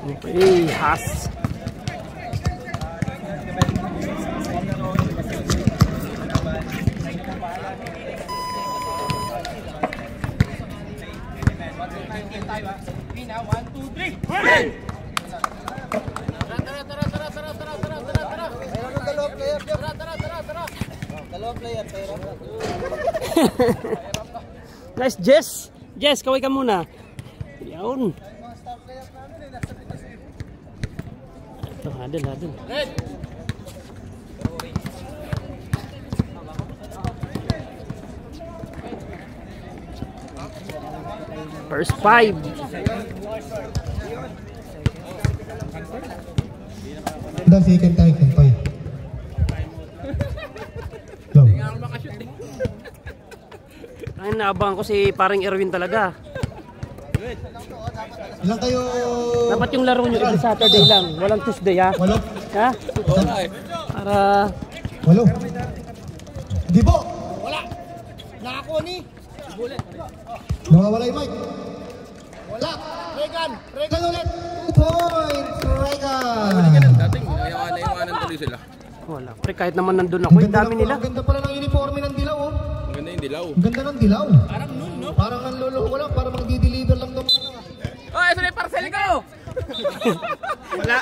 Okay, Haas. Nice, Jess. Jess, kaway ka muna. Yun. Ito, hadal. First 5. The second time, kumpay. Ay, naabangan ko si parang Erwin talaga. Ilang kayo? Dapat yung laro nyo every Saturday lang. Walang Tuesday, ha? Walo. Ha? Para... Walo. Gibo! Wala! Nakako ni! Nawawala yung mic. Wala! Regan ulit! 2 points! Regan! Dating, ayaw-ayaw tuloy sila. Wala. Pre, kahit naman nandun ako, yung dami nila. Ang ganda pala ng uniforme ng dilaw, oh. Ang ganda yung dilaw. Ang ganda ng dilaw. Parang nun, no? Parang nanloloko lang, parang magdi-deliver lang daw. Oh, ito na yung parcel ko! Wala.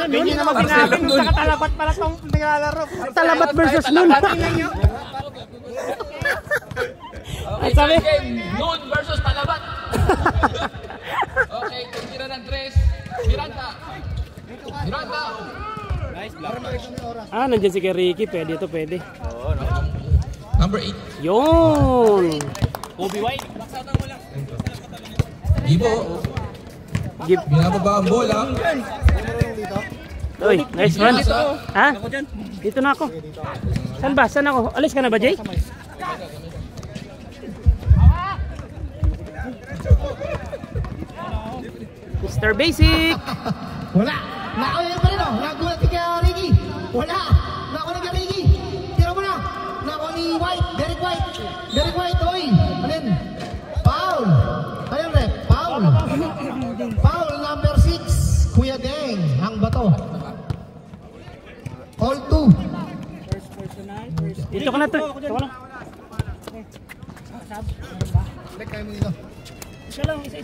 Hindi na maginabing doon. Sa Talabat pala itong nilalaro. Talabat versus Noon. Ay, sabi? Noon versus Talabat. Okay, kung tira ng tres, Miranda. Ah, nandiyan si Ricky. Pwede ito, pwede. Number 8. Yun! Kobe White. Gibo. Give. Binababa ang bola. Uy, nice run. Ha? Dito na ako. Saan ba? Saan ako? Alis ka na ba, Jay? Mr. Basic! Wala! Nako yun pa rin, oh. Nagulat si Ricky. Wala! Nako ni Ricky. Tira mo na. Nako ni White. Derek White, oy. Ano yun? Foul. Ano yun, rep? Foul. Foul number 6. Kuya Deng. Ang bato. All 2. Dito ka na, Ito ka na. Back kayo mo dito. Isa lang, isa.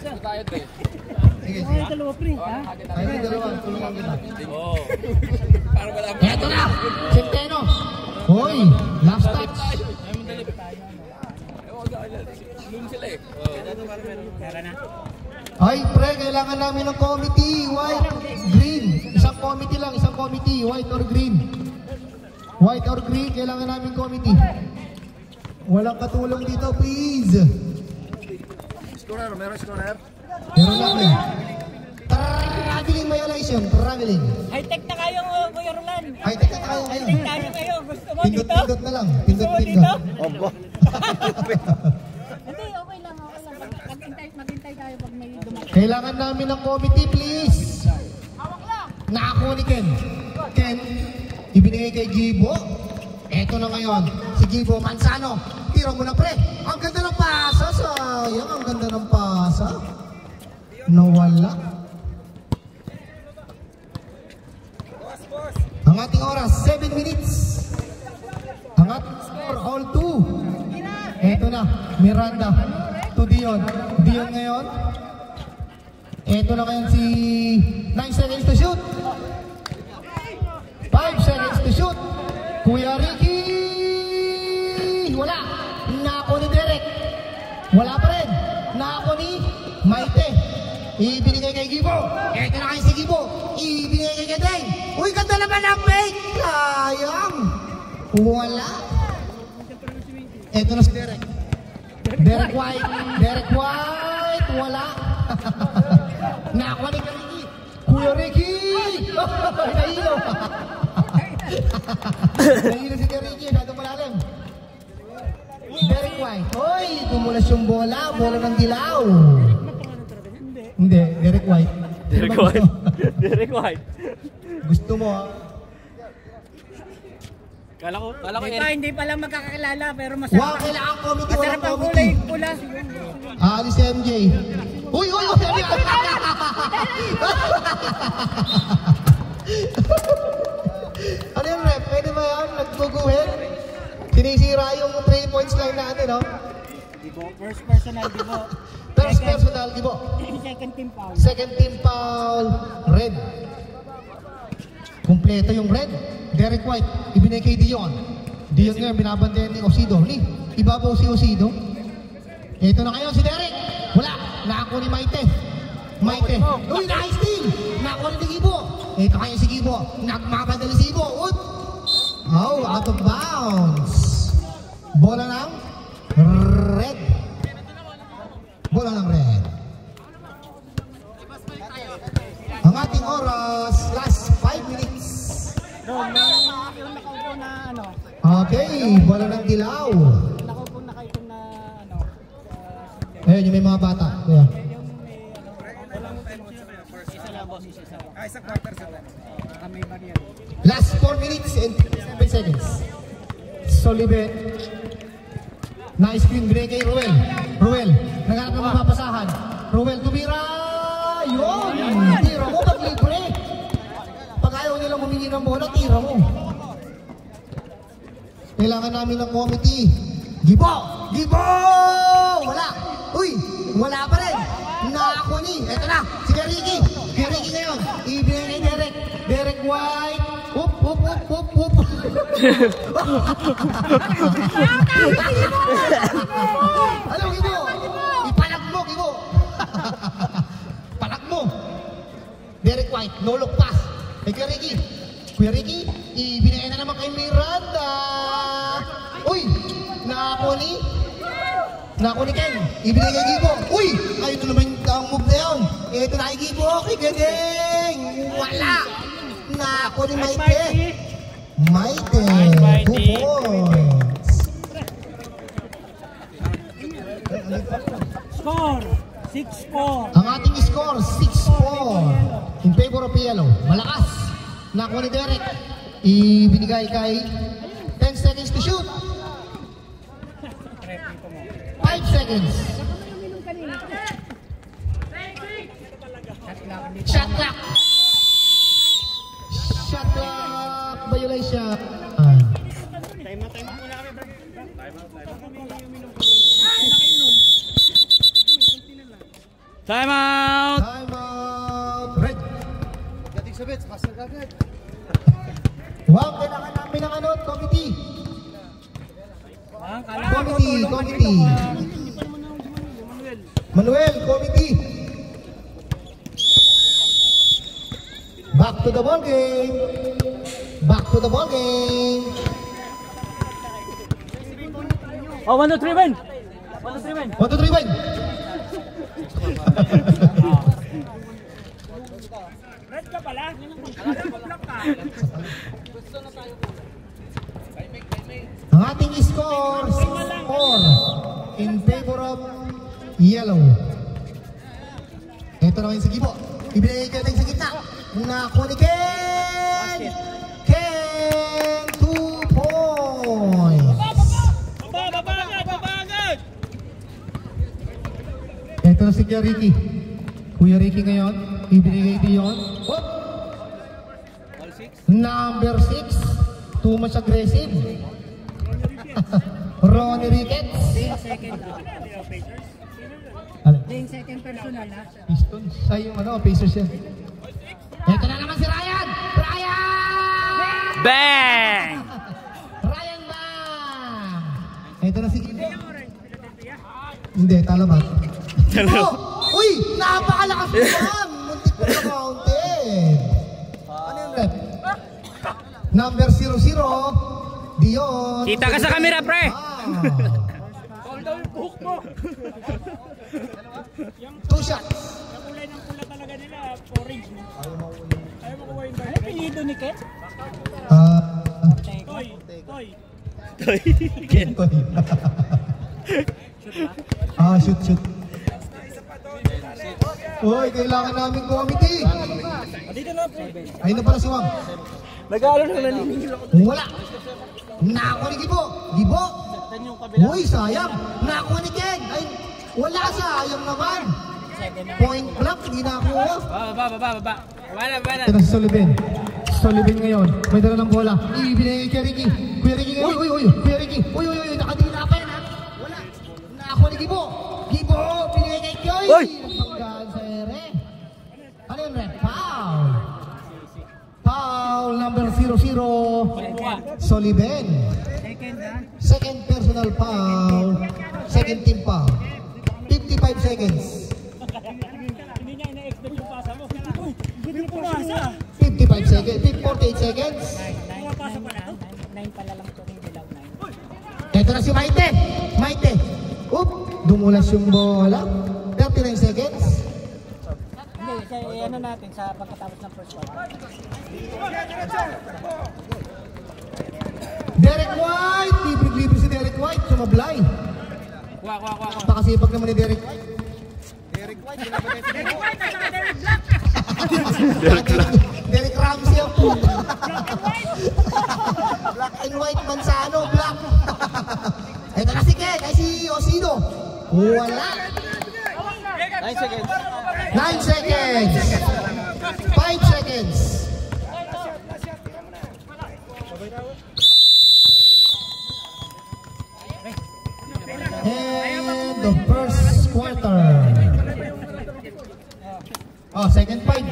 Sige, Ay, dalawa, pre. Ha? Ay, may dalawa. Tulungan kita. Oo. Para wala pa. Eto na! Centeno! Hoy! Last touch! Noon sila eh. Ay, pre, kailangan namin ng committee. White, green. Isang committee lang, isang committee. White or green. White or green, kailangan namin committee. Walang katulong dito, please. Meron scorer. Meron namin. Traveling violation, traveling. High-tech na kayo, Kuya Roland. High-tech na tayo ngayon. High-tech tayo kayo. Gusto mo dito? Pindot-pindot na lang. Gusto mo dito? Obo. Hindi, okay lang. Maghintay tayo pag may dumating. Kailangan namin ng committee, please. Nakakuha ni Ken. Ken, ibinigay kay Gibo. Eto na ngayon, si Gibo Manzano. Tira mo na, pre. Ang ganda ng pasa. Sayang, ang ganda ng pasa. Nawala. Ang ating oras, 7 minutes. Ang ating score, all 2. Eto na, Miranda to Dion. Dion ngayon. Eto na ngayon si 9 seconds to shoot. 5 seconds to shoot. Kuya Ricky. Wala. Nako ni Derek. Wala pa rin. Nako ni Maite. Ibinigay kay Gibo. Eto na kayo si Gibo. Ibinigay kay Gedeng. Uy, ganda naman ang fake. Sayang. Wala. Eto na si Derek. Derek White. Wala. Nako ni Ricky. Kuya Ricky. Nahilo. Nahilo si Ricky. Nato malalim. Derek White. Hoy, tumulas yung bola. Bola ng dilaw. Hindi, Derek White. Derek White. Gusto mo, ha? Kala ko Hindi pa lang magkakakilala pero masarap. Kailangan committee. Masarap ang kulay pula. Alis si MJ. Uy! Ano yung rep? Pwede ba yan? Nagguguhin? Sinisira yung 3 points line natin, no? Dibo, first personal, Dibo. First personal, Dibo. Second team foul. Second team foul, red. Kompleto yung red. Derek White, ibinay kay Dion. Dion ngayon, binabantayan ni Osido. Ibabaw si Osido. Ito na ngayon si Derek. Wala, nako ni Maite. Uy, nice team. Nako ni Gibo. Ito kaya si Gibo. Nagmamadali si Gibo. Oh, out of bounds. Bola ng red. Bola ng red. Ang ating oras, last 5 minutes. Yung nakaupo na ano. Okay, bola ng dilaw. Nakaupo na kayo na ano. Ayun, yung may mga bata. Yeah. Yung may ano. Walang isa lang boss. Isa quarter sa kami barrier. Last 4 minutes and 7 seconds. Solivet. Nice screen break kay Ruel. Naghanap ng mapapasahan. Ruel tumira. Yun. Tira mo pag libre. Pag ayaw nilang humingi ng bola, tira mo. Kailangan namin ng committee. Gibo! Wala. Uy, wala pa rin. Nako ni. Eto na. Si Ricky ngayon. Ibigay kay Derek. Derek White. Hup. Ano, Gibo? Ipalag mo, Gibo. Palag mo. Derek White, no look pass. Kuya Ricky, ibinigay na naman kay Miranda. Uy, nako ni Ken. Ibinigay kay Gibo. Uy, ayun na naman ang move na yun. Ito na kay Gibo, kay Gadeng. Wala. Nako ni Maite. 2 points. Score 6-4. Ang ating score, 6-4. In favor of yellow. Malakas. Nakuha ni Derek. Ibinigay kay 10 seconds to shoot. 5 seconds. Shot clock. Violation. Time out muna kami, bro. Time out! Red. Wow, kailangan namin ng committee. Committee. Manuel, committee. Back to the ball game. 1, 2, 3, win! 1, 2, 3, win! Red ka pala? Ang ating score, 4 in favor of yellow. Ito na kayo sa Gibo. Ibinigay ka sa gitna. Nakuha ni Ken! 2 points. Babagad! Ito na si Kuya Ricky ngayon. Ibinigay Dion. Number 6. Too much aggressive. Ronnie Ricketts. Yung second personal ha. Pistons. Ay, yung Pacers yan. Ito na naman si Ryan! Bang! Ryan Bang! Ito na si Gibo. Hindi, talabat. Uy! Napakalakas mo lang! Muntik ko na mountain. Ano yung rep? Number 00, Dion. Kita ka sa camera, pre! Hold down yung buhok mo. 2 shots. Yung kulay ng pula talaga nila, orange. Ayaw mo kuha yung guard. Ano pilido ni Ken? Toy. Shoot. Uy, kailangan namin committee. Dito na po. Ayun na pala si Wang. Nag-aaral na naniningil ako. Wala. Nakuha ni Gibo. Uy, sayang. Nakuha ni Ken. Ay, wala, sayang naman. Point blank, hindi nakuha. Baba. Wala. Ito na si Sullivan. Sullivan ngayon. May dala ng bola. Ibinigay kay Ricky. Kuya Ricky ngayon. Kuya Ricky. Nakadila pa yan ha. Wala. Nakakuha ni Gibo. Gibo. Binigay kay Kyoy. Nagpanggaan sa ere. Ano yun, Red? Foul. Foul number 00. Sullivan. Second personal foul. Second team foul. 55 seconds. 55 seconds, 48 seconds. Ito na si Maite. Dumulas yung bola. 39 seconds. Hindi, ano natin sa pagkatapos ng first one. Derek White. Libre si Derek White. Sumablay. Pakasipag naman ni Derek White. Derek White, ginagawa si Derek White. Derek Ramsey ang puto. Black and white Manzano, black. Ito na si Ken, ay si Osido. Wala. 9 seconds. 9 seconds. 5 seconds. And the first quarter. Oh, second point.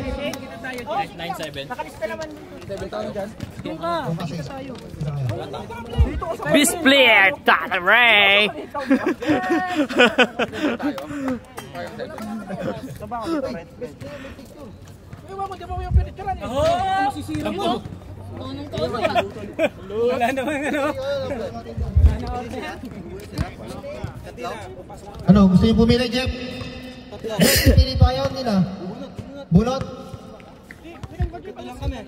9-7. Best player, Tata Ray. Wala naman ano. Ano, gusto niyo pumili, Jeff? Pili pa yun nila. Bunot?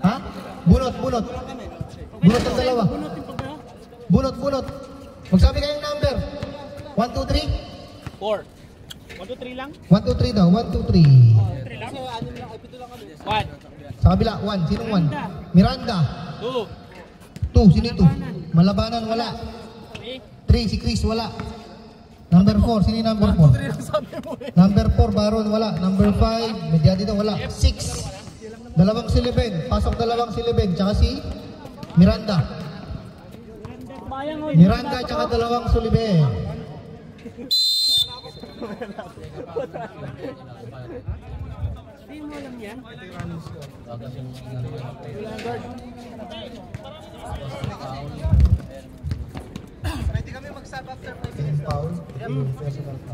Ha? Bunot. Bunot ang dalawa. Bunot. Magsabi kayong number. 1, 2, 3? 4. 1, 2, 3 lang? 1, 2, 3 daw. 1, 2, 3. 1. Sa kabila, 1. Sinong 1? Miranda. 2. 2. Sino ito? Malabanan, wala. 3. Si Chris, wala. Number 4. Sino yung number 4? Number 4, Baron, wala. Number 5, Mediati daw, wala. 6. Dalawang si Leben. Pasok dalawang si Leben. Tsaka si Miranda. Miranda tsaka dalawang si Leben. Pwede kami mag-sub after 5 minutes. Foul.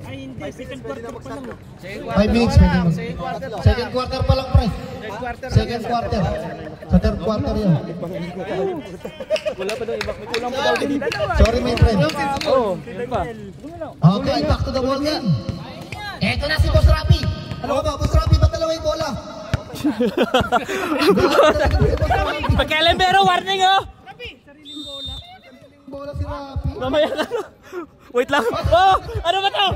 Ay, hindi. Second quarter pa lang. 5 minutes. Second quarter pa lang, pre. Second quarter. Sa third quarter yun. Wala pa daw ibak. May kulang pa daw din. Sorry, my friend. Oo, yun pa. Okay, back to the ball game. Eto na si Boss Rapi. Ano ka ba, Boss Rapi? Ba't dalawa yung bola? Pagkailan warning oh. Bola si Rapi. Mamaya na. Wait lang. Oh, ano ba to?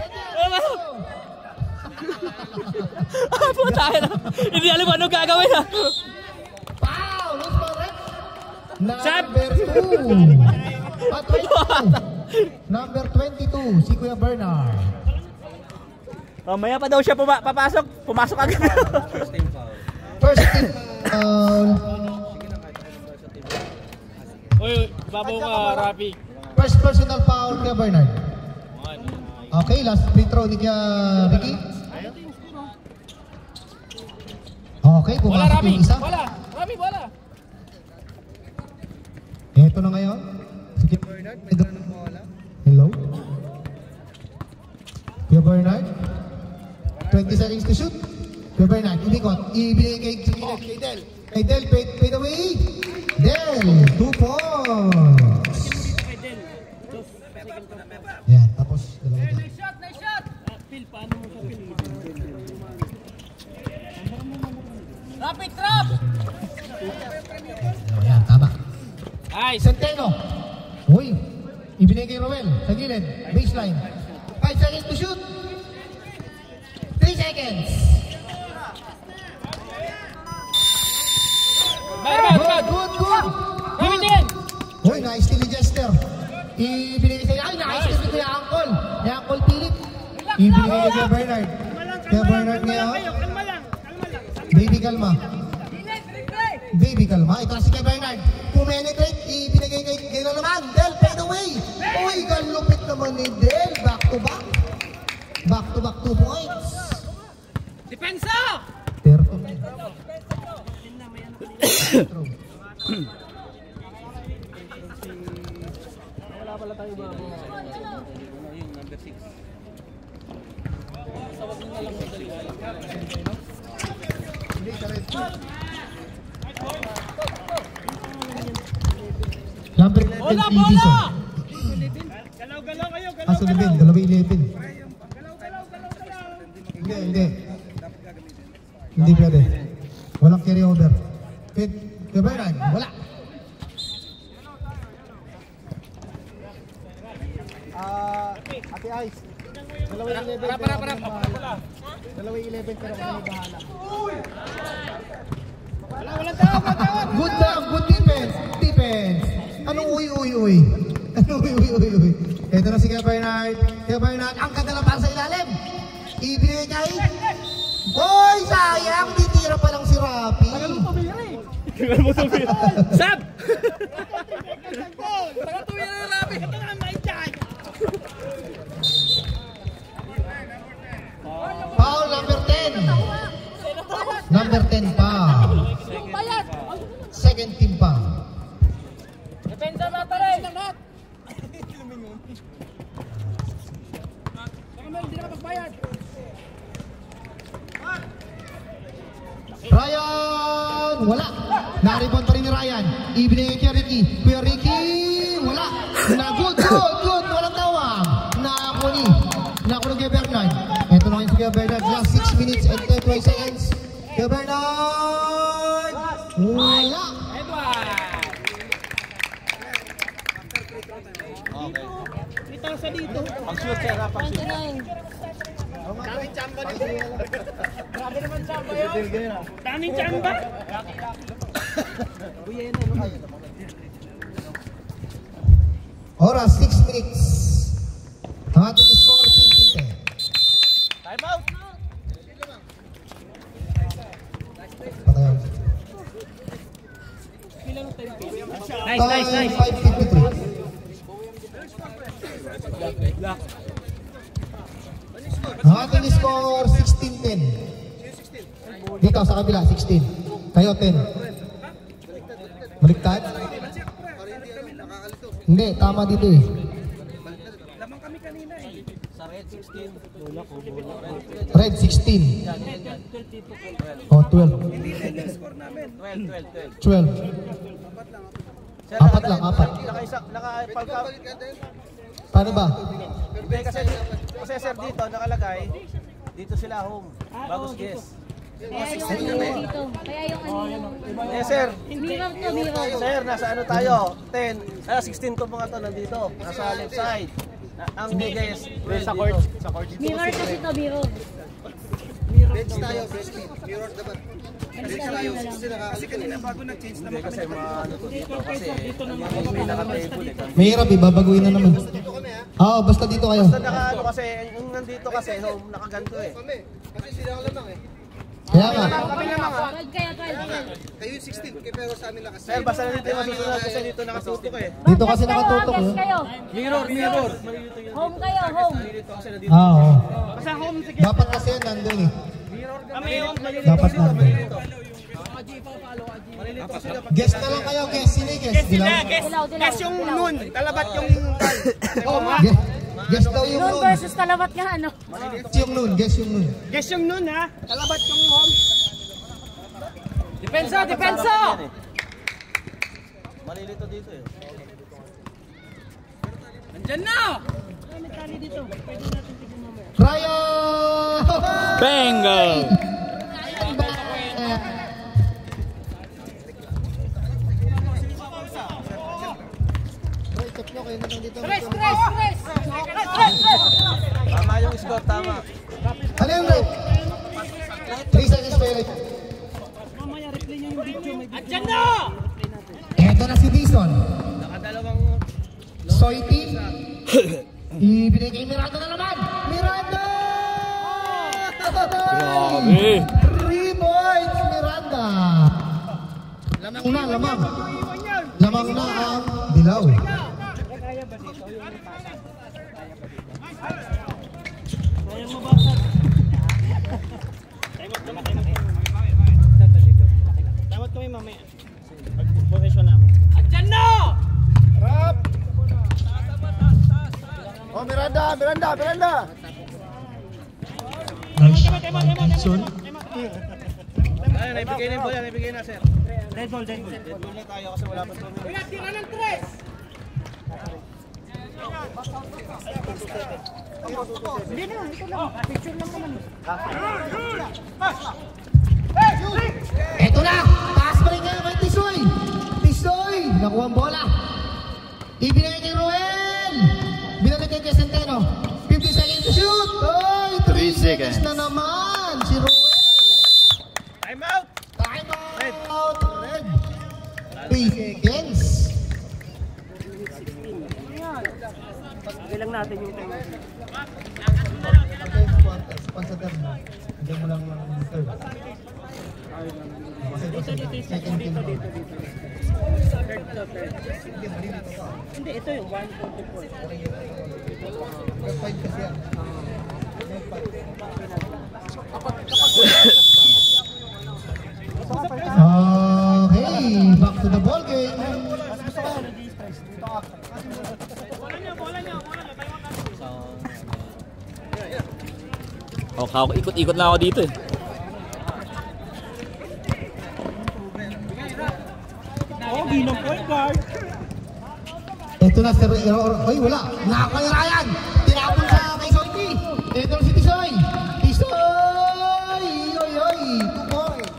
Puta na. Hindi alam anong gagawin ha. Pow! Who's correct? Number 2. Number 22, si Kuya Bernard. Mamaya pa daw siya papasok. Pumasok agad. First team foul. Uy, babaw ka, Rapi. First personal foul, Kuya Bernard. Okay, last free throw ni Kuya Ricky. Okay, pumasok yung isa. Rapi, wala. Ito na ngayon. Sige, Bernard, may dala ng bola. Hello? Kuya Bernard? 20 seconds to shoot. Kuya Bernard, ibigay kay Del. Kay Del, fade away. Del, 2 points. Yan, tapos dalawa dyan. Nice shot! Phil, paano mo siya piliin? Rapid trap! Yan, tama. Ay, Centeno. Uy, ibinigay kay Roel. Sa gilid, baseline. 5 seconds to shoot. 3 seconds. Good. Rapi din! Uy, nice ni Jester. Ibinigay sa'yo. Ay, nice ni Kuya Angkol. Kuya Angkol Philip. Ibinigay kay Kuya Bernard. Kaya Bernard ngayon. Kalma lang. Baby kalma. Baby kalma. Ito na si Kaya Bernard. Penetrate, ibinigay kay na naman. Del, fade away. Uy, galupit naman ni Del. Back to back. Back to back 2 points. Depensa! Terto. Number 11, Edison. Galaw-galaw kayo, Aso 11, dalawa 11. Hindi. Hindi pwede. Walang carry over. Kaya Bernard, wala. Ate Ice, dalawa 11. Dalawa 11 pero kami bahala. Walang tawag. Good lang, good defense. Anong uy? Anong uy? Ito na si Kaya Bernard. Kaya Bernard, ang kadalapan sa ilalim. Ibigay kay... Boy, sayang! Titira pa lang si Rapi. Tagal mo tumira. Sab! Tagal tumira na Rapi. Ito nga may dyan. Foul number 10. Number 10 pa. Second team pa. Depensa mata rin. Ryan! Wala! Naribon pa rin ni Ryan. Ibinigay kay Ricky. Kuya Ricky! Wala! Good! Walang tawag! Naku ni Kuya Bernard. Ito na kayo si Kuya Bernard. Last 6 minutes and 20 seconds. Kuya Bernard! Wala! Ito sa dito. Pag-shoot siya, Rap. 29. Daming chamba dito. Grabe naman chamba yun. Daming chamba. Oras 6 minutes. Ang ating score 50. Time out! Patayan. Nice. 5:53. Ang ating score 16-10. Dito sa kabila 16. Kayo 10. Baliktad? Hindi, tama dito eh. Lamang kami kanina eh. Sa red 16. Red 16. Oh, 12. Hindi din yung score namin. 12. Apat lang, apat. Naka-palka. Paano ba? Hindi kasi sir dito nakalagay. Dito sila home. Bagos guess. Kaya yung ano dito. Kaya yung ano. Eh sir. Mirror to, mirror. Sir, nasa ano tayo? 10. 16 to mga to nandito. Nasa left side. Ang guess sa court. Sa court. Mirror kasi to, mirror. Bench tayo, bench. Mirror dapat. Kasi kanina bago nag-change naman kami. Kasi ano to dito kasi may naka-table eh. Mahirap eh, babaguhin na naman. Oo, basta dito kayo. Basta naka ano kasi yung nandito kasi home nakaganto eh. Kasi sila ko lamang eh. Kaya nga. Kami naman ha. 12 kaya 12. Kayo yung 16, pero sa amin lakas. Sir, basta nandito yung masusunod kasi dito nakatutok eh. Dito kasi nakatutok Guess eh. kayo. Mirror. Home kayo, home. Dito kasi nandito. Oo. Basta home sige. Dapat kasi yan nandun eh. Kami home. Dapat nandun. Guess na lang kayo, guess. Sino yung guess? Guess sila, Dilaw? guess. Dilaw. Guess yung noon. Talabat yung Guess daw yung Noon noon. versus talabat nga ano. Guess yung noon, guess yung noon. Guess yung noon ha. Talabat yung home. Depensa! Malilito dito eh. Andyan na! Ryan! Bingo! Press! Tama yung score, tama. Ano yung right? 3 seconds pa yung right. Andyan na! Eto na si Dison. Nakadalawang Soiti. Ibinigay kay Miranda na naman. Miranda! Grabe. 3 points, Miranda. Lamang na, lamang. Lamang na ang dilaw. Kaya ba dito? Yung pasa. Kaya mo ba? Tawad kami mamaya. Pag-profession namin. Andyan na! Rap! Oh, Miranda! Nice. Son. Ay, naibigay na po yan, naibigay na, sir. Red ball. Red bull na tayo kasi wala pa 2 minutes. Tira ng 3! Hindi na, ito lang. Picture lang naman. Eto na! Taas pa rin ngayon kay Tisoy! Tisoy! Nakuha ang bola. Ibinigay kay Ruel! Binalik kay Centeno. 50 seconds to shoot! Oy! 3 seconds na naman! Si Ruel! Time out! Time out! Red! 3 seconds! Ilang natin yung time. Pansater mo. Diyan mo lang ng third. Dito. Hindi, ito yung 144. Okay, back to the ball game. Oh, ikot-ikot na ako dito eh. Oh, ginong point guard. Ito na, sir. Oy, wala. Nakakuha ni Ryan. Tinapon sa kay Soy. Ito na si Tisoy. Tisoy! Oy. 2 points.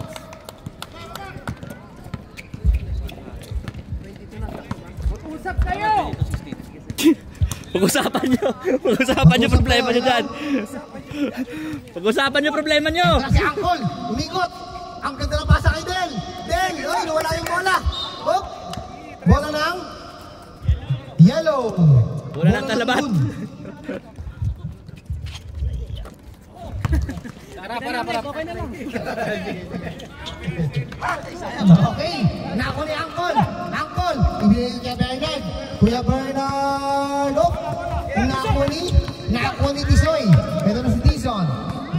Usap kayo! Pag-usapan nyo problema nyo dyan. Pag-usapan nyo problema nyo. Ito na si Angkol. Umikot. Ang ganda na pasa kay Del. Del! Oy, nawala yung bola. Hop! Bola ng yellow. Bola ng talabat. Para. Okay na lang. Okay, nako ni Angkol. Angkol, ibigay kay Bernard. Kuya Bernard. Oh, nako ni Tisoy. Ito na si Dizon.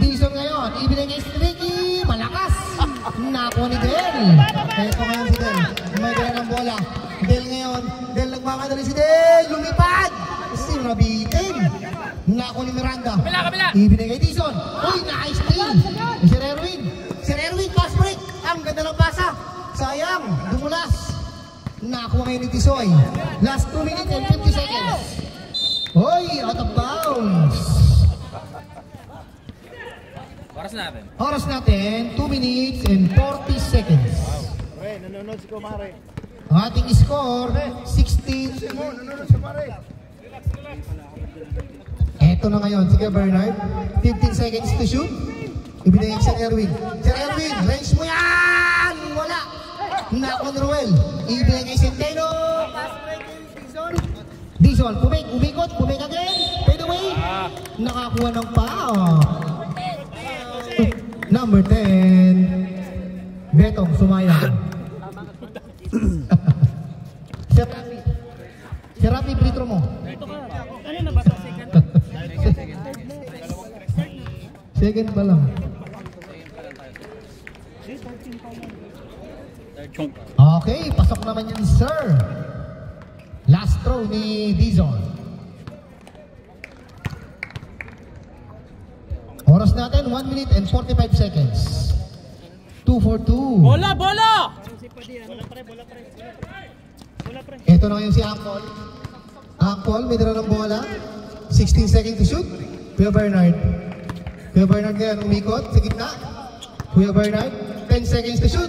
Dizon ngayon, ibigay kay Ricky. Malakas. Nako ni Del. Ito ngayon si Del. May gaya ng bola. Del ngayon. Del nagmamadali si Del. Lumipad. Si Rabitin. Nako ni Miranda. Kabila. Ibigay kay Dizon. Uy, nice steal. Sir Erwin, pass break. Ang ganda ng pasa. Sayang, dumulas. Nakuha ngayon ni Tisoy. Last 2 minutes and 50 seconds. Hoy, out of bounds. Oras natin, 2 minutes and 40 seconds. Pre, nanonood si Kumare. Ang ating score, 16. Nanonood si Kumare. Eto na ngayon, sige Bernard. 15 seconds to shoot. Ibinigay si Erwin. Sir Erwin, range mo yan! Wala! Nako ni Ruel. Ibinigay kay Centeno. Pass break kay Dizon. Umikot again. Fade away. Nakakuha ng foul. Number 10. Betong, sumayang. Sir Rafi, free throw mo. Ano na ba sa second? Second pa lang. Okay, pasok naman yan, sir. Last throw ni Dizon. Oras natin, 1 minute and 45 seconds. 2 for 2. Bola! Bola pre. Ito na ngayon si Angkol. Angkol, may dala ng bola. 16 seconds to shoot. Kuya Bernard ngayon, umikot sa gitna. Kuya Bernard, 10 seconds to shoot.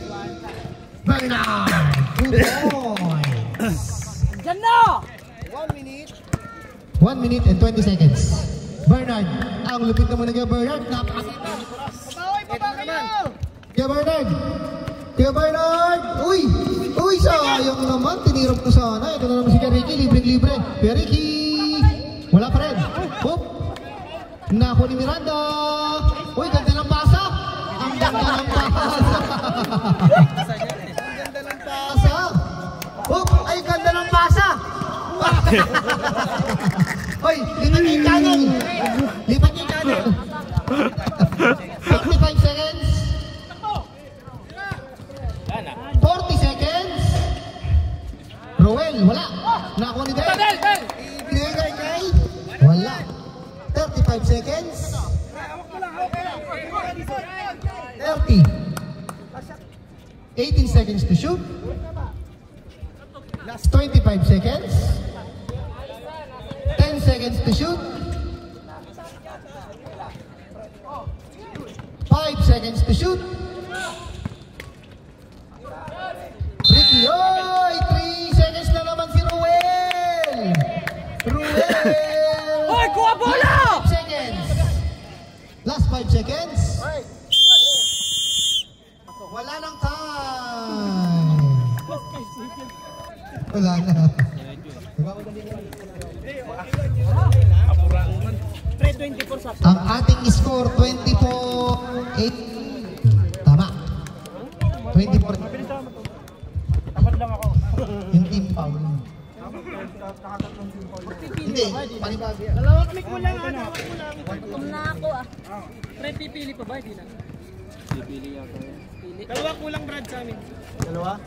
Bernard! Good points! Diyan na! 1 minute and 20 seconds. Bernard, ang lupit naman na Kuya Bernard. Napakasita. Kuya Bernard! Uy, sayang naman. Tinirap ko sana. Ito na naman si Ricky. Libre. Kuya Ricky! Wala pa rin. Hop! Nako ni Miranda. Uy, ganda ng pasa. Pasa. Oh, ay ganda ng pasa. Hoy, lipat yung channel. Lipat yung channel. 55 seconds. 40 seconds. Roel, wala. Nakuha ni Derek. Ibigay kay. Wala. 35 seconds. 30. 18 seconds to shoot. 25 seconds. 10 seconds to shoot. 5 seconds to shoot. Ricky, oy! 3 seconds na naman si Ruel! Ruel! Hoy, kuha bola! 5 seconds. Last 5 seconds. Wala nang time. Wala na. Ang ating score 24-8. Tama. 24. Tamad lang ako. Yung team foul. Hindi, panibago yan. Dalawa kami kulang, ano? Gutom na ako ah. Pre, pipili pa ba? Hindi na. Pipili ako. Dalawa kulang, Brad, sa amin. Dalawa?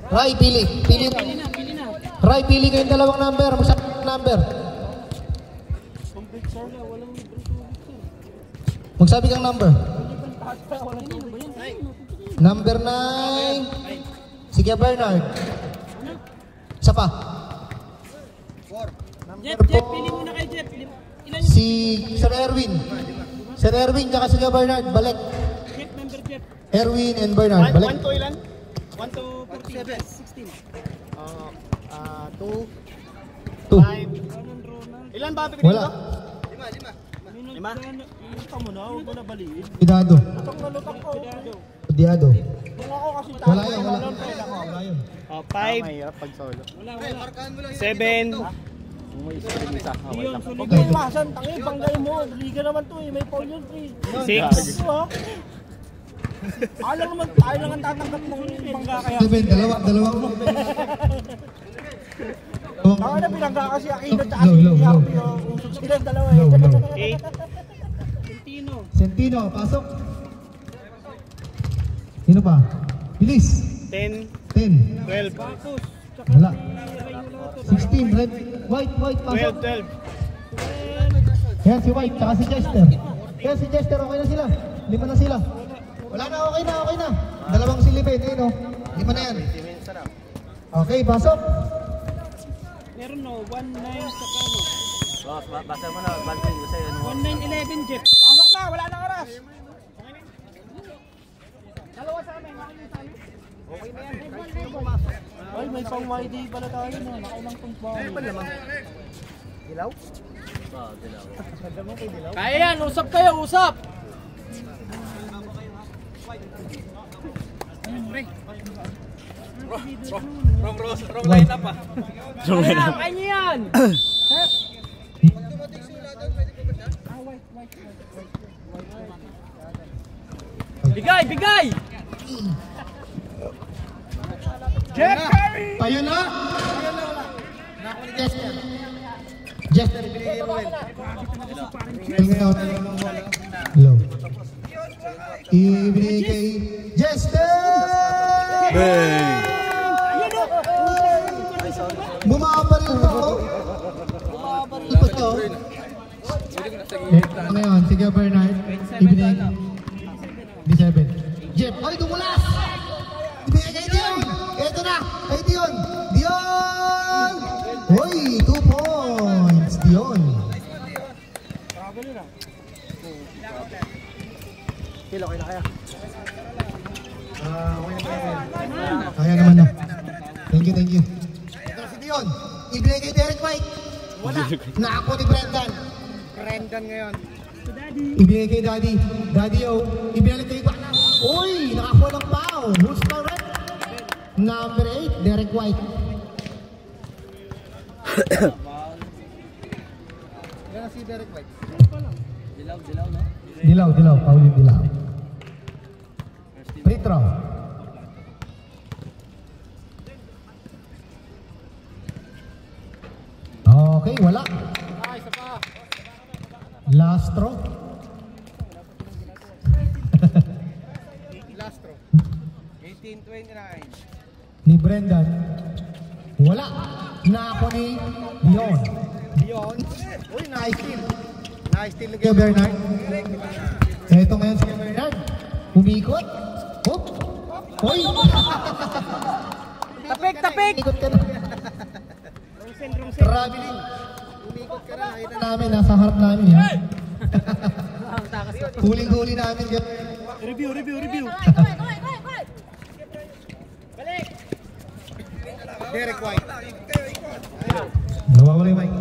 Ray, pili. Pili na. Ray, pili kayong dalawang number. Masyadong number. Magsabi kang number. Number 9. Sige, Bernard. Isa pa. Jeff, pili muna kay Jeff. Ilan Si Sir Erwin. Sir Erwin, tsaka sige, Bernard. Balik. Jeff, member Jeff? Erwin and Bernard. Balik. 1 to ilan? 1 to 47. 16. 2. 2. 5. Ilan ba pipili Wala. ko? 5. Ito mo na, huwag mo na baliin. Cuidado. Itong nalutang ko. Cuidado. Kung ako kasi Wala yun, wala. Wala yun. 5. Mahirap pag solo. 7. Huwag mo imasan, tangin, banggay mo. Liga naman to eh, may foul yun, 3. 6. Alam naman, tayo lang ang tatanggap ng bangga kaya. 7, dalawa. Ako na binangga kasi Aquino at si Harvey. Usog sila ang dalawa eh. 8. Sentino, pasok. Sino pa? Bilis. 10. 10. 12. Wala. 16. Red. White, pasok. 12. Yan si White, tsaka si Jester. Yan si Jester, okay na sila. 5 na sila. Wala na, okay na. Dalawang silipin, eh no. 5 na yan. Okay, pasok. Meron no, 1-9 sa pano. Boss, basa mo na, Balvin, kasi ano. 1-9-11 Jeff. Pasok na, wala nang oras. Dalawa sa amin, makinig sa amin. Okay na yan. Ay, may pang YD pala tayo no. Nakailang tong ball. Dilaw? Dilaw. Kaya yan, usap kayo, usap! Wrong line up ah. Kaya nyo yan! Bigay! Jeff Curry! Tayo na. Jester, ibigay kay Ruel. Hello. Ibigay kay Jester! Bumabaril pa ako. Ipot ko. Ano yun? Sige, Bernard. Ibigay kay D7. Jeff, ay dumulas! Ibigay kay Dion! Ito na! Kay Dion! Dion! Hoy, 2 points! Dion! Kilo, okay na kaya? Kaya naman na. Thank you. Ito na si Dion. Ibigay kay Derek White. Wala. Naako ni Brendan. Brendan ngayon. Ibigay kay Daddy. Daddy, ibigay kay Iguana. Uy, nakakuha ng pao. Who's pa red? Number 8, Derek White. Yan na si Derek White. Dilaw, Paulin Dilaw. throw. Okay, wala. Last throw. Last throw. 18-29. Ni Brendan. Wala. Na ako ni Dion. Dion. Uy, nice steal. Nice steal ni Kaya Bernard. Ito ngayon si Bernard. Umikot. Hop. Hoy. Tapik! Umikot ka na. Traveling. Umikot ka na. Nakita namin. Nasa harap namin yan. Huling-huli namin. Review. Derek White. Nawawala yung mic.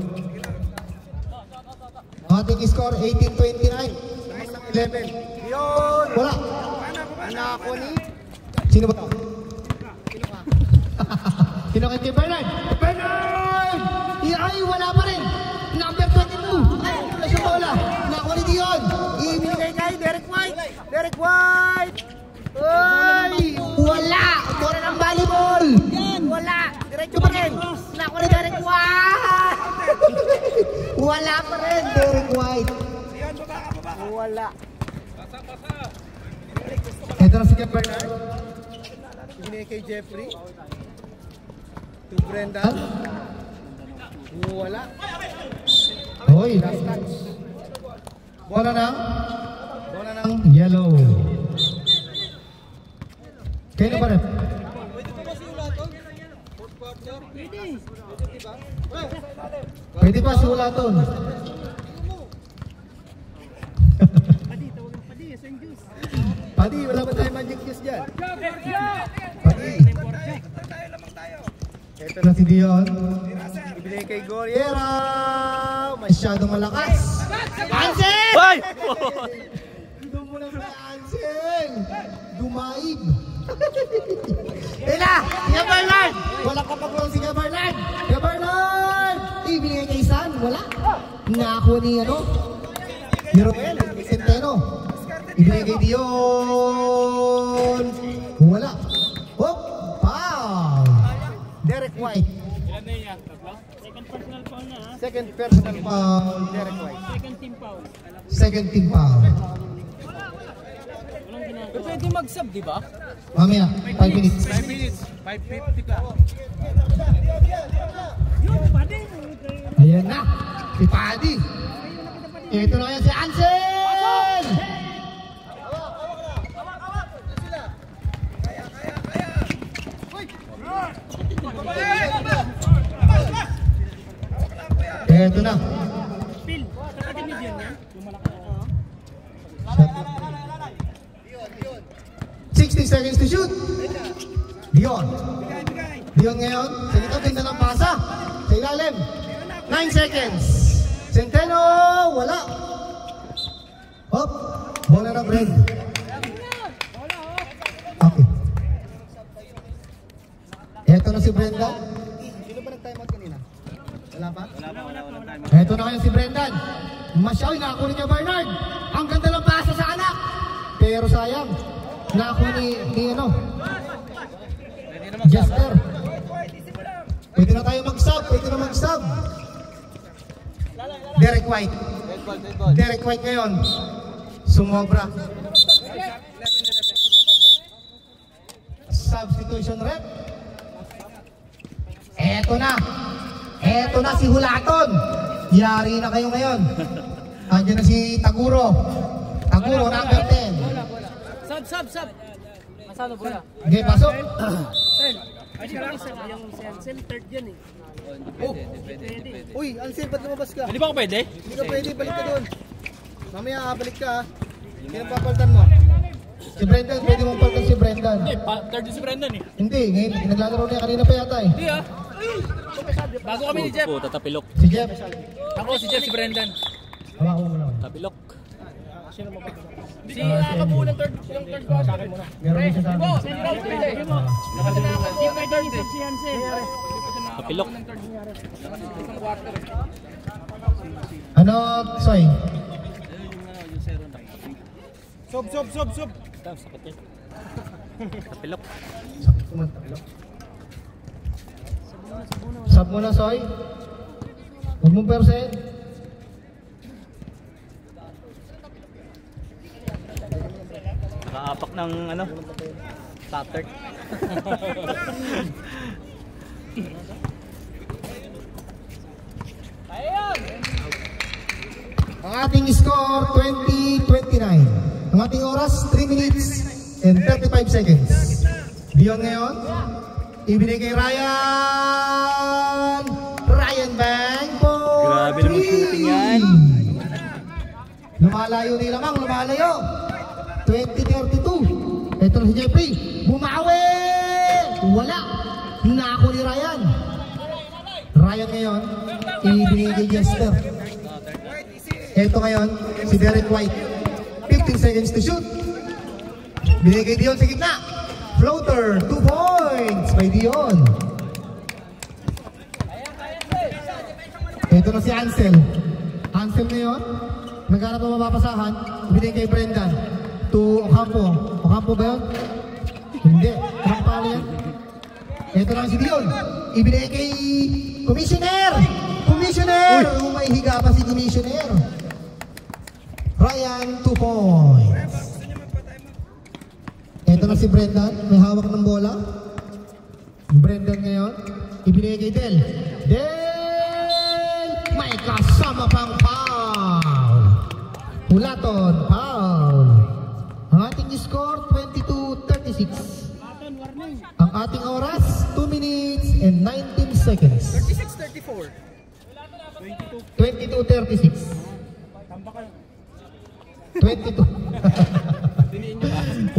Ating score 18-29. Level. Dion. Wala. Anak ko ni. Sino ba to? Sino kay Bernard? Bernard! Ay, wala pa rin. Number 22. Ay, wala siya wala. Nakuha ni Dion. Ibinigay kay Derek White. Derek White. Uy! Wala. Mura ng volleyball. Wala. Diretso pa rin. Nakuha ni Derek White. Wala pa rin. Derek White. Wala. Ito na si Kay Bernard. Ibinigay kay Jeffrey. To Brenda. Wala. Hoy. Bola ng yellow. Kayo na ba rin? Pwede pa si Ulaton. Padi, wala ba tayo magic juice dyan? Pati. Ito na si Dion. Ibinigay kay Goriera. Masyadong malakas. Ansel! Hoy! Doon mo lang kay Ansel. Dumaib. Ila! Kaya Bernard! Walang kapagulong si Bernard. Bernard! Ibinigay kay San. Wala. Nako ni ano? Ni Roel. Centeno. Ibinigay kay Dion. Wala. Hop! Pow! Derek White. Ilan na yan? Tatlo? Second personal foul. Foul. Derek White. Second team foul. Pero pwede mag-sub, di ba? Mamaya, 5 minutes. 5 minutes. 5:50 ka. Ayan na, si Paddy. Ito na yan si Ansel! Ito na. 60 seconds to shoot. Dion. Dion ngayon. Sa dito, ganda ng pasa. Sa ilalim. 9 seconds. Centeno. Wala. Hop. Bola ng Brent. Okay. Eto na si Brendan. Sino ba nag-time out kanina? Wala pa? Eto na ngayon si Brendan. Masyaw, nakakuha niya Bernard. Ang ganda ng pasa sa anak. Pero sayang. Nakakuha ni ano. Jester. Pwede na tayo mag-sub. Derek White. Derek White ngayon. Sumobra. Substitution rep. Eto na si Hulaton. Yari na kayo ngayon. Andiyan na si Taguro. Taguro, number 10. Sub. Masano bola? Okay, pasok. Uy, Ansel, ba't lumabas ka? Hindi ba ako pwede? Hindi ka pwede, balik ka doon. Mamaya, balik ka. Sino papalitan mo? Si Brendan, pwede mong paltan si Brendan. Hindi, third si Brendan eh. Hindi, ngayon, naglalaro niya kanina pa yata eh. Hindi ah. Bago kami ni Jeff. Puta, tapilok. Si Jeff. Ako si Jeff, si Brendan. Hawakan mo lang. Tapilok. Si nakabuo ng third quarter. Meron din siya sa amin. Kasi nakabuo ng third eh. Tapilok. Ano, Soy? Sub. Sakit eh. Tatapilok. Sub mo na, Soy. Huwag mong persen. Nakaapak ng ano? Saturn. Ang ating score, 20-29. Ang ating oras, 3 minutes and 35 seconds. Beyond ngayon, ibinigay kay Ryan. Ryan Bang for Grabe naman shooting yan. Lumalayo ni Lamang, lumalayo. 20-32. Ito na si Jeffrey. Bumawi! Wala. Nako ni Ryan. Ryan ngayon, ibinigay kay Jester. Ito ngayon, si Derek White. 15 seconds to shoot. Binigay kay Dion sa gitna. Floater, 2 points by Dion. Ito na si Ansel. Ansel ngayon, naghanap ng mapapasahan. Binigay kay Brendan. To Ocampo. Ocampo ba yun? Hindi. Anong pala yan? Ito na si Dion. Ibinigay kay Commissioner. Commissioner! May higa pa si Commissioner. Ryan, 2 points. Ito na si Brendan. May hawak ng bola. Brendan ngayon. Ibinigay kay Del. Del! May kasama pang foul. Hulaton, foul. Ang ating score, 22-36. Ang ating oras, 2 minutes and 19 seconds. 36-34. 22-36. 22.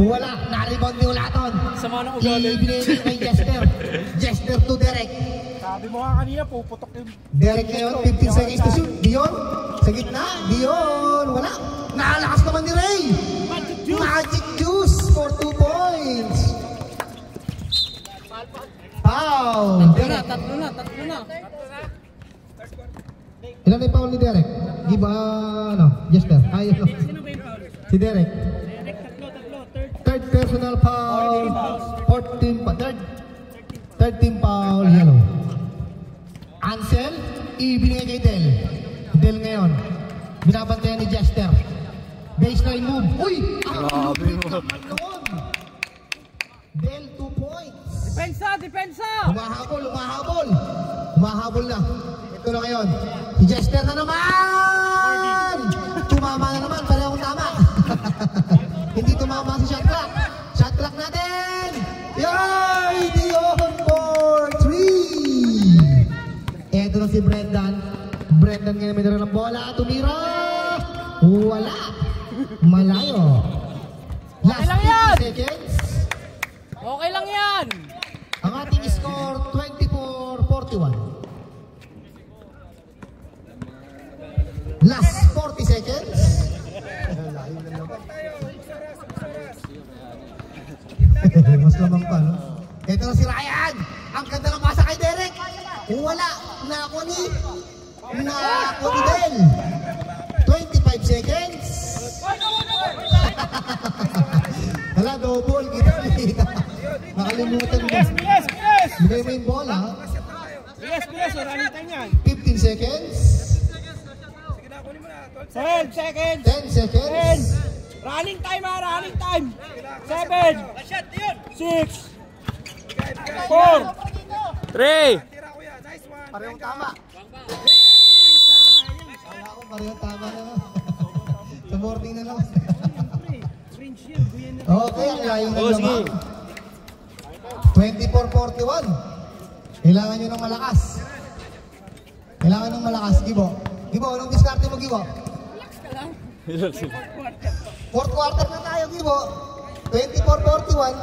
Wala, na-rebound ni Hulaton. Sama ng ugali. Ibinigay kay Jester. Jester to Derek. Sabi mo nga kanina, puputok yung... Derek ngayon, 15 seconds to shoot. Dion, sa gitna. Dion, wala. Nakalakas naman ni Ray. Magic Juice for 2 points. Foul. Derek. Tatlo na. Ilan yung foul ni Derek? Giba, ano, Jester. Ayun. Si Derek. Third personal foul. Fourth team foul. Third team foul, yellow. Ansel, ibinigay kay Del. Del ngayon, binabantayan ni Jester. Baseline move. Uy! Grabe mo. Del, 2 points. Depensa! Humahabol na. Ito na ngayon. Si Jester na naman! Tumama na naman, parehong tama. Hindi tumama si shot clock. Shot clock natin! Yoy! Dion for 3! Ito na si Brendan. Brendan ngayon may dala ng bola. Tumira! Wala! Malayo. Last 50 seconds. Okay lang yan! Ang ating score, 24-41. Last 40 seconds. Mas lamang pa, no? Ito na si Ryan. Ang ganda ng pasa kay Derek. Wala. Nako ni Del. 25 seconds. Hala, double. Kita. Nakalimutan mo. Bigay mo yung bola. Bilis, running time yan. 15 seconds. 12 seconds. 10 seconds. Running time. 7. 6. 4. 3! Parehong tama. Wala ko, parehong tama na. Sa boarding na lang. Okay, ang layo na naman. 24-41. Kailangan nyo ng malakas. Gibo. Gibo, anong diskarte mo, Gibo? Fourth quarter na tayo, Gibo. 24-41.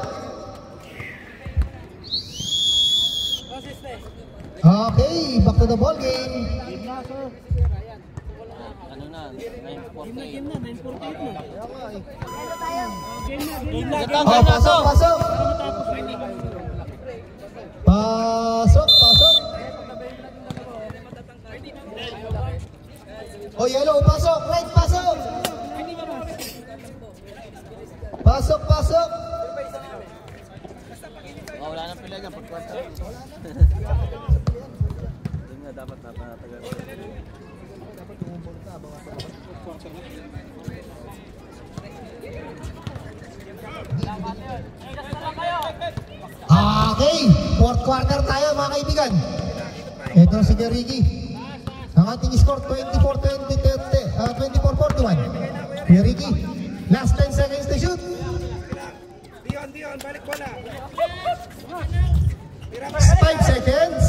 Okay, back to the ball game. Ano na? 9:48 na. Pasok. Oh, yellow, pasok. Red, pasok. Pasok. wala nang pila dyan. Pag-quarter. Doon nga dapat napatagal. Dapat tumubol ka. Okay, fourth quarter tayo mga kaibigan. Ito si Ricky. Ang ating score 24-41. Ricky, last 10 seconds to shoot. Dion, balik bola. 5 seconds.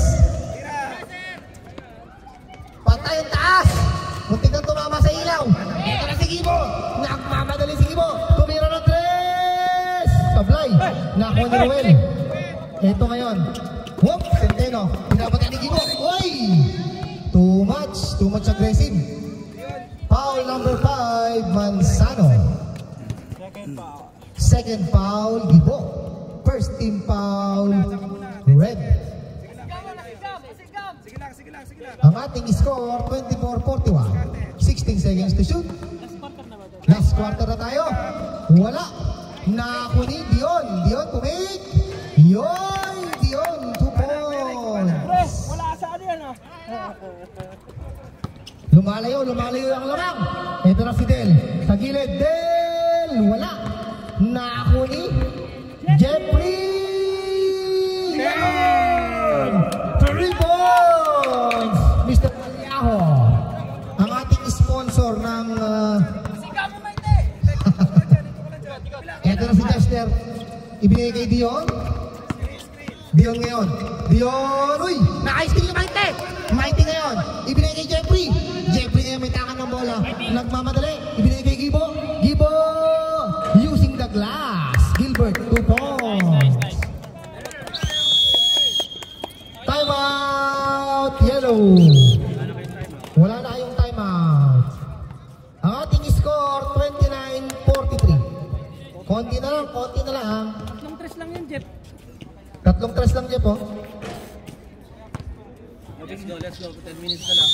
Patay ang taas. Muntik kang tumama sa ilaw. Ito na si Gibo. Nagmamadali si Gibo. Tumira ng 3. Sablay. Nakuha ni Ruel. Ito ngayon. Whoop, Centeno. Pinapatay ni Gibo. Uy! Too much aggressive. Foul number 5, Manzano. Second foul, Gibo. First team foul, Red. Sige lang. Ang ating score, 24-41. 16 seconds to shoot. Last quarter na tayo. Wala. Nakuni, Dion. Dion, tumig. Dion, 2 points. Wala sa ano yan ah. Lumalayo ang lamang. Ito na si Del. Sa gilid, Del. Wala. Nakuni. Jeffrey. Yan! 3 points. Mr. Palyaho. Ang ating sponsor ng... Ito na si Chester. Ibinigay kay Dion. Dion ngayon. Dion! Uy! Naka-steal yung Maite! Maite ngayon. Ibinigay kay Jeffrey. Jeffrey ngayon may tangan ng bola. Nagmamadali. Ibinigay kay Gibo. Gibo! Using the glass. Gilbert, 2 points. Time out! Yellow. Wala na kayong time out. Ang ating score, 29-43. Konti na lang. Tatlong tres lang yun, Jeff. Tatlong tres lang, Jeff, oh. Let's go. 10 minutes na lang.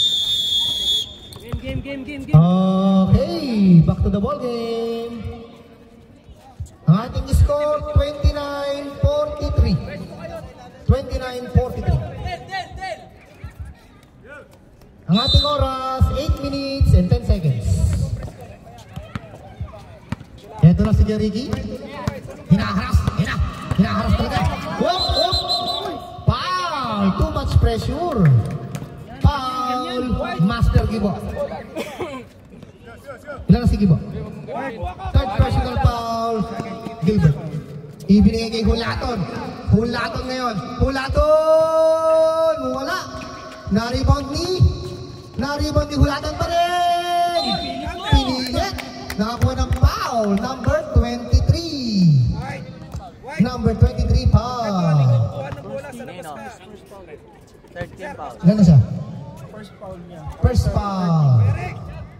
Game. Okay, back to the ball game. Ang ating score, 29-43. 29-43. Ang ating oras, 8 minutes and 10 seconds. Ito na si Ricky. Hinaharas talaga. Whoop! Foul! Too much pressure. Foul! Master Gibo. Ilan na si Gibo? Third personal foul. Gilbert. Ibinigay kay Hulaton. Hulaton ngayon. Hulaton! Wala. Na-rebound ni Hulaton pa rin. Pinilit. Nakakuha ng foul. Number 23. Number 23 foul. Third team foul. Ilan na siya? First foul niya. First foul.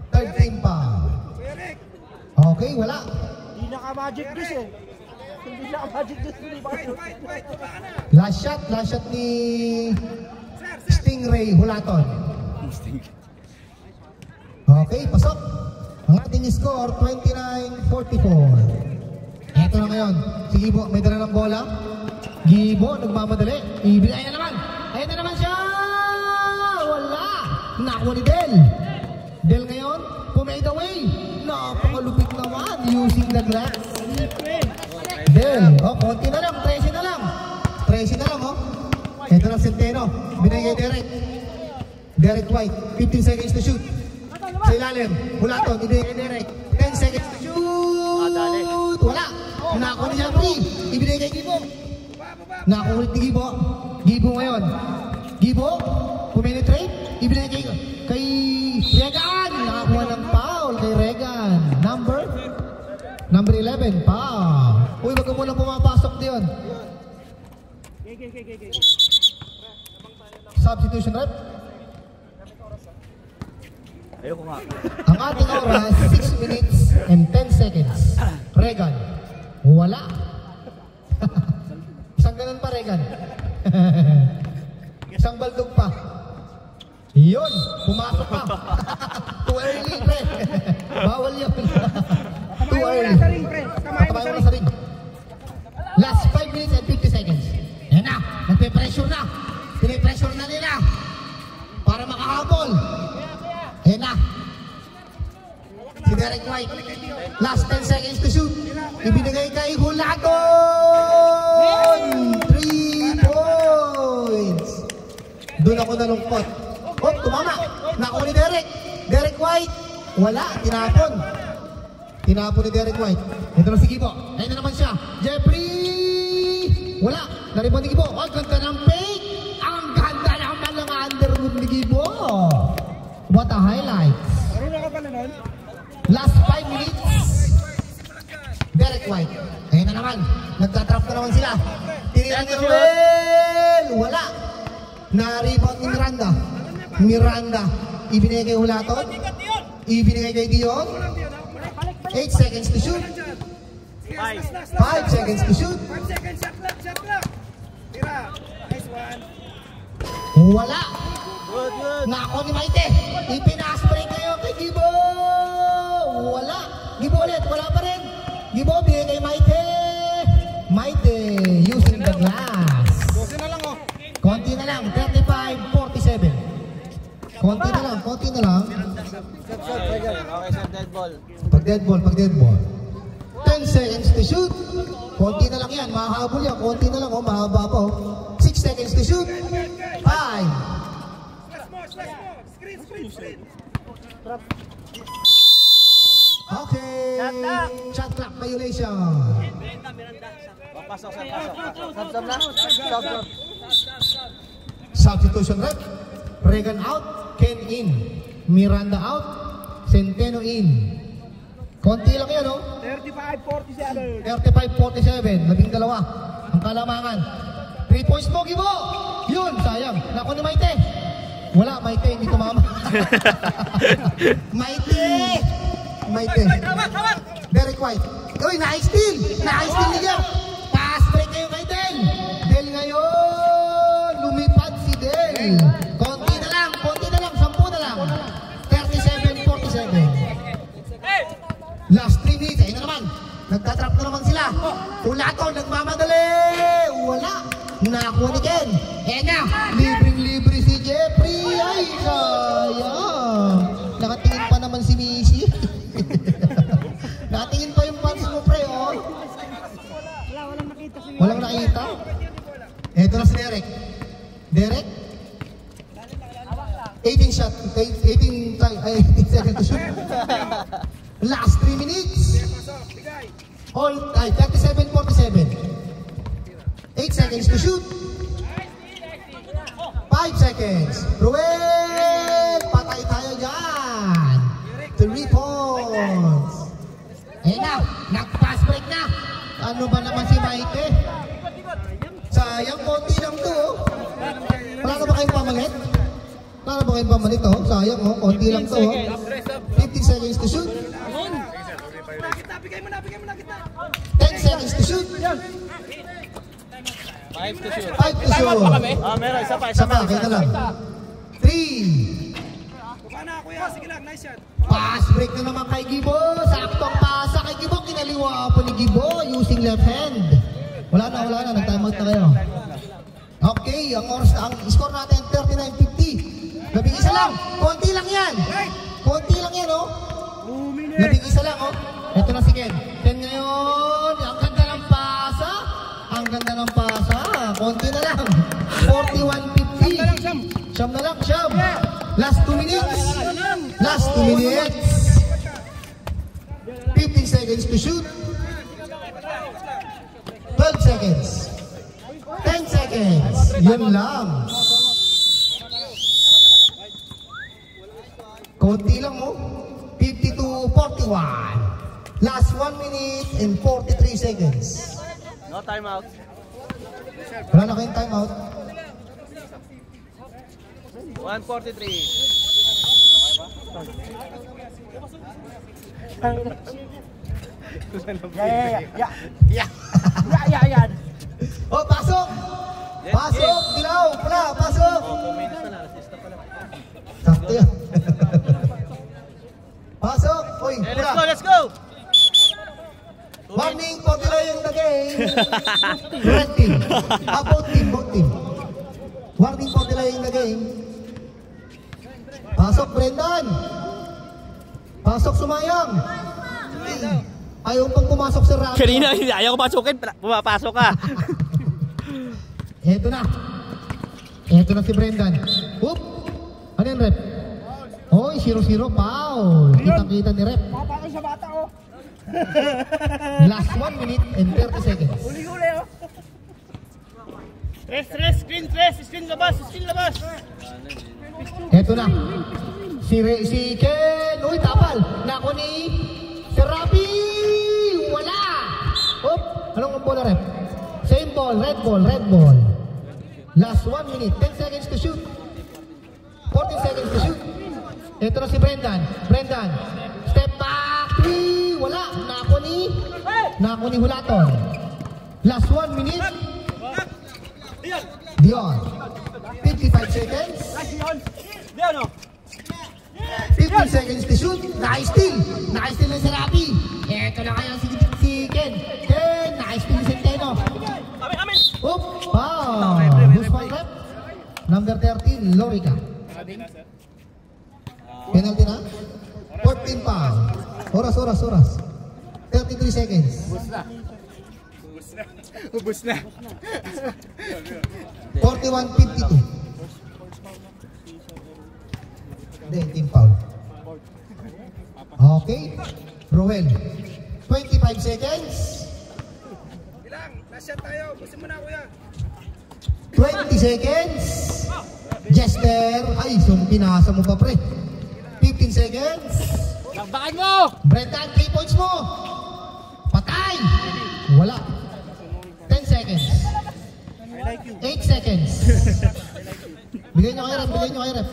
Third team foul. Okay, wala. Hindi naka-magic juice eh. Hindi naka-magic juice. Hindi ba? Last shot ni Stingray Hulaton. Okay, pasok. Ang ating score, 29-44. Eto na ngayon. Si Gibo, may dala ng bola. Gibo, nagmamadali. Ibigay na naman. Ayun na naman siya. Wala. Nakuha ni Del. Del ngayon, pumade away. Napakalupit naman. Using the glass. Del. Oh, konti na lang. 13 na lang. 13 na lang, oh. Ito na Centeno. Binigay Derek. Derek White. 15 seconds to shoot. Sa ilalim. Hulaton. Ibinigay Derek. 10 seconds to shoot. Wala. Nakuha ni Jeffrey. Ibinigay kay Gibo. Nakuha ni Gibo. Gibo ngayon. Gibo. Puminetrate. Ibinigay kay Regan. Nakakuha ng foul kay Regan. Number 11. Foul. Uy, wag ka muna pumapasok diyon. Substitution rep. Ayoko nga. Ang ating oras, 6 minutes and 10 seconds. Regan. Wala. Isang ganun pa, Regan. Isang baldog pa. Yun, pumasok pa. Too early, pre. Bawal yun. Too early. Kamay mo na sa ring. Last 5 minutes and 50 seconds. Nakahabol. Ayan na. Si Derek White. Last 10 seconds to shoot. Ibinigay kay Hulaton. 3 points. Doon ako nalungkot. Oh, tumama. Nakuha ni Derek. Derek White. Wala. Tinapon. Tinapon ni Derek White. Ito na si Gibo. Ayun na naman siya. Jeffrey. Wala. Naribon ni Gibo. Oh, ganda ng fake. Ang ganda naman ng underwood ni Gibo. What a highlight. Marunong ka pala nun? Last 5 minutes. Derek White. Ayun na naman. Nagtatrap na naman sila. Tinilang ni Ruel. Wala. Na-rebound ni Miranda. Miranda. Ibinigay kay Hulaton. Ibinigay kay Dion. 8 seconds to shoot. 5 seconds to shoot. 5 seconds, shot clock, shot clock. Tira. Nice one. Wala. Good, good. Nako ni Maite. Ipinaspray kayo kay Gibo. Wala. Gibo ulit. Wala pa rin. Gibo, bigay kay Maite. Maite using the glass. 12 na lang oh. Konti na lang. 35-47. Konti na lang. Konti na lang. Okay, sir, dead ball. Pag dead ball. Pag dead ball. 10 seconds to shoot. Konti na lang yan. Mahabol yan. Konti na lang. Oh, mahaba pa. Oh. 6 seconds to shoot. 5. Screen. Okay. Shot clock violation. Pasok, sir, pasok. Sub na? Sub. Substitution rep. Regan out. Ken in. Miranda out. Centeno in. Konti lang yan, oh. 35-47. 35-47. 12. Ang kalamangan. 3 points mo, Gibo. Yun, sayang. Nako ni Maite. Wala, Maite. Hindi tumama. Maite. Maite. Derek White. Uy, na-steal. Na-steal niya. Pass break kayo kay Del. Del ngayon. Lumipad si Del. Konti na lang. 10 na lang. 37-47. Last 3 minutes. Ayun na naman. Nagtatrap na naman sila. Hulaton, nagmamadali. Wala. Nakakuha ni Ken. Ayan na. Libreng-libre si Jeffrey. Ay, sayang. Nakatingin pa naman si Missy. Nakatingin pa yung fans mo, pre, oh. Walang nakita si Walang nakita. Ito na si Derek. Derek? 18 shot. 18 seconds to shoot. Last 3 minutes. All, 37-47. 8 seconds to shoot. 5 seconds. Ruel! Patay tayo dyan. 3 points. Ayun na. Nag-pass break na. Ano ba naman si Maite? Sayang, konti lang to. Wala na ba kayong pamalit? Wala na ba kayong pamalit, oh? Sayang, oh. Konti lang to, oh. 15 seconds to shoot. Bigay mo na kita. 10 seconds to shoot. 5 to shoot. 5 to shoot. Meron. Isa pa. Isa pa, kaya na lang. 3. Buka na, kuya. Sige lang, nice shot. Pass break na naman kay Gibo. Saktong pasa kay Gibo. Kinaliwa po ni Gibo using left hand. Wala na. Nag-time out na kayo. Okay, ang score natin 39-50. 11 lang. Konti lang yan. Oh. 11 lang, oh. Ito na si Ken. Ken ngayon. Ang ganda ng pasa. Konti na lang. 41-50. Siyam na lang. Last 2 minutes. 15 seconds to shoot. 12 seconds. 10 seconds. Yun lang. Konti lang, oh. 52-41. Last 1 minute and 43 seconds. No timeout. Wala na kayong timeout. 143. Yan. Oh, pasok! Pasok! Dilaw! Pala! Pasok! 2 minutes na lang. Assist na pala. Sakto yan. Pasok! Uy, pala! Let's go! Warning for delaying the game. Red team. Both team. Warning for delaying the game. Brendan. Pasok sumayang. Ayaw pang pumasok si Rafi. Kanina, ayaw ko pasukin. Pumapasok ka. Eto na. Eto na si Brendan. Oop. Ano yan, rep? Oy, 0-0, foul. Kitang-kita ni rep. Mapakal sa bata, oh. Last 1 minute and 30 seconds. Uli-uli, oh. Screen labas. Eto na. Si Ken. Uy, tapal. Nako ni si Rafi. Wala. Oop. Anong bola, rep? Same ball. Red ball. Last 1 minute. 10 seconds to shoot. 14 seconds to shoot. Ito na si Brendan. Step back. 3. Wala. Nako ni Hulaton. Last 1 minute. Dion. 55 seconds. 15 seconds to shoot. Naka-steal na si Rafi. Ito na kaya si Ken. Naka-steal ni Centeno. Oop. Wow. Who's one rep? Number 13, Lorica. Penalty na? 14 foul. Oras. 33 seconds. Ubus na. 41-52. Hindi, team foul. Okay. Roel. 25 seconds. Ilang, last shot tayo. Busin mo na, kuya. 20 seconds. Jester. Ay, pinasa mo pa, pre. 15 seconds. Lakbakan mo! Brendan, 3 points mo. Patay. Wala. 10 seconds. 8 seconds. Bigay nyo kay ref.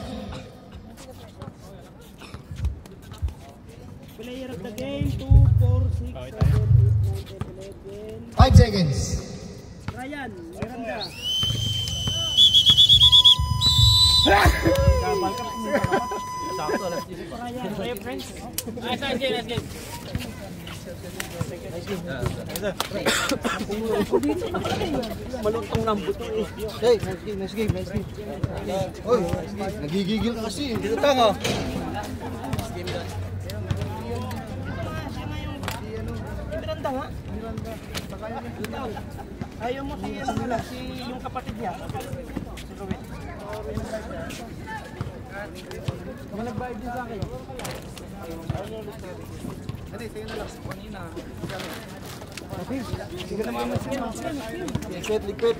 Player of the game, 2, 4, 6, 7, 8, 9, 10, 11. 5 seconds. Ryan, Miranda. Sakto, last game. Ryan, friends. Let's get. Malutong ng buto eh. Hey, nice game. Oy, nagigigil ka kasi. Dito tanga. Miranda nga. Ayaw mo si yung kapatid niya. Si Ruben. Kung nagbayad din sa akin. Hindi, tingin na lang. Kanina. Sige naman. Liquid.